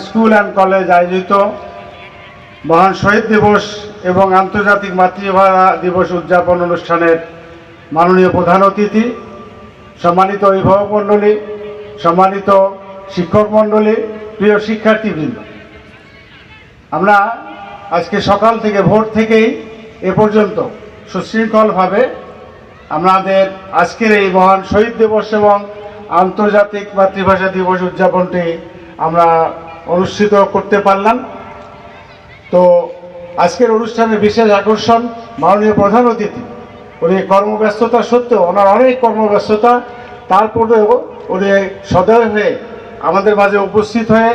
School and college আয়োজিত মহান শহীদ দিবস এবং আন্তর্জাতিক মাতৃভাষা দিবস উদযাপন অনুষ্ঠানের মাননীয় প্রধান অতিথি, সম্মানিত অভিভাবক মণ্ডলী, সম্মানিত শিক্ষক মণ্ডলী, প্রিয় শিক্ষার্থীবৃন্দ, আমরা আজকে সকাল থেকে ভোর থেকেই এ পর্যন্ত সুশৃঙ্খলভাবে আমাদের আজকের এই মহান শহীদ দিবস এবং আন্তর্জাতিক মাতৃভাষা দিবস উদযাপনটি আমরা অনুষ্ঠিত করতে পারলাম। তো আজকের অনুষ্ঠানের বিশেষ আকর্ষণ মাননীয় প্রধান অতিথি। উনি কর্মব্যস্ততা সত্ত্বেও, ওনার অনেক কর্মব্যস্ততা, তারপরেও উনি সদয় হয়ে আমাদের মাঝে উপস্থিত হয়ে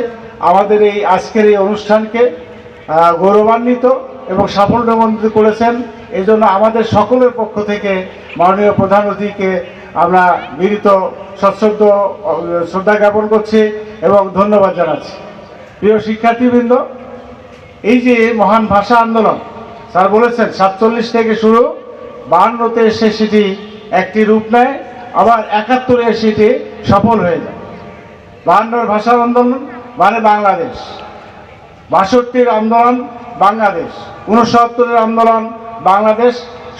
আমাদের এই আজকের এই অনুষ্ঠানকে গৌরবান্বিত এবং সাফল্যমণ্ডিত করেছেন। এই জন্য আমাদের সকলের পক্ষ থেকে মাননীয় প্রধান অতিথিকে আমরা বিনীত সশ্রদ্ধ শ্রদ্ধা জ্ঞাপন করছি এবং ধন্যবাদ জানাচ্ছি। প্রিয় শিক্ষার্থীবৃন্দ, এই যে মহান ভাষা আন্দোলন স্যার বলেছেন 47 থেকে শুরু, 52তে এসে সেটি একটি রূপ নেয়, আবার 71-এ সেটি সফল হয়ে যায়। 52-র ভাষা আন্দোলন মানে বাংলাদেশ, 62-র আন্দোলন বাংলাদেশ, 69-এর আন্দোলন বাংলাদেশ,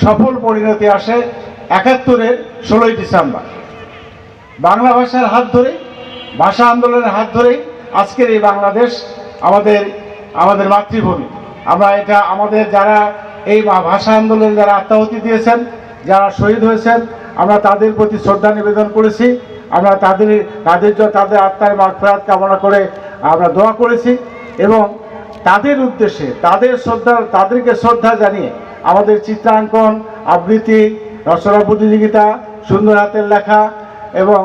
সফল পরিণতি আসে 71-এর 16ই ডিসেম্বর। বাংলা ভাষার হাত ধরে, ভাষা আন্দোলনের হাত ধরেই আজকের এই বাংলাদেশ আমাদের মাতৃভূমি। আমরা এটা আমাদের যারা এই ভাষা আন্দোলনে যারা আত্মাহুতি দিয়েছেন, যারা শহীদ হয়েছেন, আমরা তাদের প্রতি শ্রদ্ধা নিবেদন করেছি। আমরা তাদের আত্মার মাগফিরাত কামনা করে আমরা দোয়া করেছি এবং তাদের উদ্দেশ্যে তাদেরকে শ্রদ্ধা জানিয়ে আমাদের চিত্রাঙ্কন, আবৃত্তি, রচনা প্রতিযোগিতা, সুন্দর হাতের লেখা এবং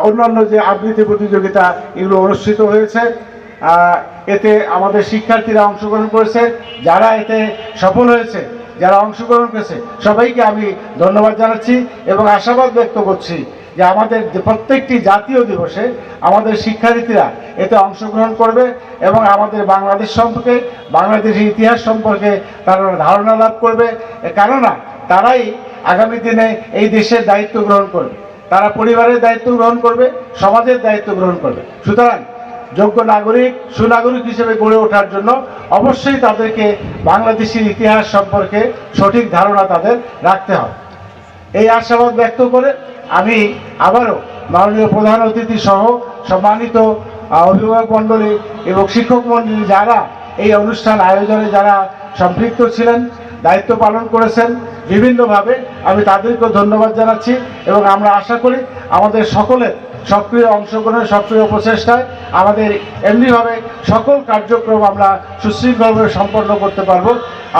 অন্যান্য যে আবৃত্তি প্রতিযোগিতা এগুলো অনুষ্ঠিত হয়েছে। এতে আমাদের শিক্ষার্থীরা অংশগ্রহণ করেছে, যারা এতে সফল হয়েছে, যারা অংশগ্রহণ করেছে সবাইকে আমি ধন্যবাদ জানাচ্ছি এবং আশাবাদ ব্যক্ত করছি যে আমাদের প্রত্যেকটি জাতীয় দিবসে আমাদের শিক্ষার্থীরা এতে অংশগ্রহণ করবে এবং আমাদের বাংলাদেশ সম্পর্কে, বাংলাদেশের ইতিহাস সম্পর্কে তারা ধারণা লাভ করবে। কেননা তারাই আগামী দিনে এই দেশের দায়িত্ব গ্রহণ করবে, তারা পরিবারের দায়িত্ব গ্রহণ করবে, সমাজের দায়িত্ব গ্রহণ করবে। সুতরাং যোগ্য নাগরিক, সুনাগরিক হিসেবে গড়ে ওঠার জন্য অবশ্যই তাদেরকে বাংলাদেশের ইতিহাস সম্পর্কে সঠিক ধারণা তাদের রাখতে হবে। এই আশাবাদ ব্যক্ত করে আমি আবারও মাননীয় প্রধান অতিথি সহ সম্মানিত অভিভাবক মণ্ডলী এবং শিক্ষক মণ্ডলী যারা এই অনুষ্ঠান আয়োজনে যারা সম্পৃক্ত ছিলেন, দায়িত্ব পালন করেছেন বিভিন্নভাবে, আমি তাদেরকেও ধন্যবাদ জানাচ্ছি এবং আমরা আশা করি আমাদের সকলের সক্রিয় অংশগ্রহণ, সক্রিয় প্রচেষ্টায় আমাদের এমনিভাবে সকল কার্যক্রম আমরা সুশৃঙ্খলভাবে সম্পন্ন করতে পারবো।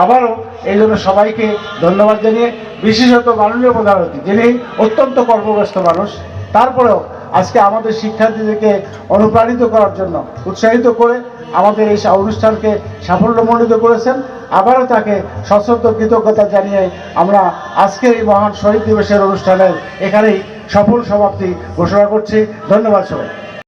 আবারও এই জন্য সবাইকে ধন্যবাদ জানিয়ে, বিশেষত মাননীয় প্রধান অতিথি যিনি অত্যন্ত কর্মব্যস্ত মানুষ, তারপরেও আজকে আমাদের শিক্ষার্থীদেরকে অনুপ্রাণিত করার জন্য উৎসাহিত করে আমাদের এই অনুষ্ঠানকে সাফল্যমণ্ডিত করেছেন। আবারও তাকে সশ্রদ্ধ কৃতজ্ঞতা জানিয়ে আমরা আজকের এই মহান শহীদ দিবসের অনুষ্ঠানের এখানেই সফল সমাপ্তি ঘোষণা করছি। ধন্যবাদ সবাই।